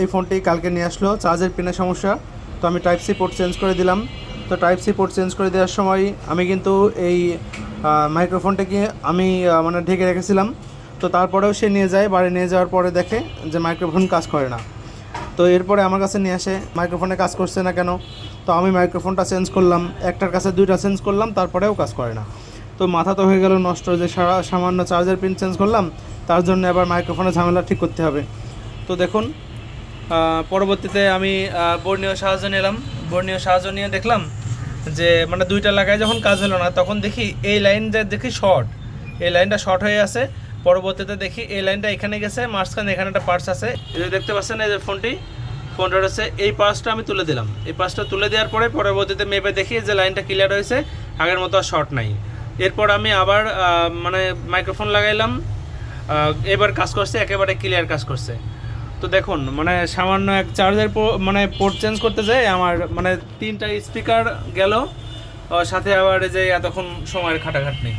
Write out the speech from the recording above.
এই ফোনটি কালকে নিয়ে আসলো, চার্জের পিনের সমস্যা। তো আমি টাইপ সি পোর্ট চেঞ্জ করে দিলাম। তো টাইপ সি পোর্ট চেঞ্জ করে দেওয়ার সময় আমি কিন্তু এই মাইক্রোফোনটাকে আমি মানে ঢেকে রেখেছিলাম। তো তারপরেও সে নিয়ে যায়, বাড়ি নিয়ে যাওয়ার পরে দেখে যে মাইক্রোফোন কাজ করে না। তো এরপরে আমার কাছে নিয়ে আসে মাইক্রোফোনে কাজ করছে না কেন। তো আমি মাইক্রোফোনটা চেঞ্জ করলাম, একটার কাছে দুইটা চেঞ্জ করলাম, তারপরেও কাজ করে না। তো মাথা তো হয়ে গেল নষ্ট, যে সামান্য চার্জার পিন চেঞ্জ করলাম, তার জন্য আবার মাইক্রোফোনের ঝামেলা ঠিক করতে হবে। তো দেখুন, পরবর্তীতে আমি বর্ণীয় সাহায্য নিলাম। বর্ণীয় সাহায্য নিয়ে দেখলাম যে মানে দুইটা লাগায় যখন কাজ হলো না, তখন দেখি এই লাইনটা দেখি শর্ট, এই লাইনটা শর্ট হয়ে আছে। পরবর্তীতে দেখি এই লাইনটা এখানে গেছে, মাঝখানে এখানে একটা পার্টস আছে, এই যে দেখতে পাচ্ছেন এই যে ফোনটার হচ্ছে এই পার্টসটা আমি তুলে দিলাম। এই পার্টসটা তুলে দেওয়ার পরে পরবর্তীতে মেপে দেখি যে লাইনটা ক্লিয়ার হয়েছে, আগের মতো আর শর্ট নাই। এরপর আমি আবার মানে মাইক্রোফোন লাগাইলাম, এবার কাজ করছে, একেবারে ক্লিয়ার কাজ করছে। তো দেখুন, মানে সামান্য এক চার্জার মানে পোর্ট চেঞ্জ করতে যাই আমার মানে 3টা স্পিকার গেল, সাথে আবার এই যে এতক্ষণ সময়ের খাটাখাটনি।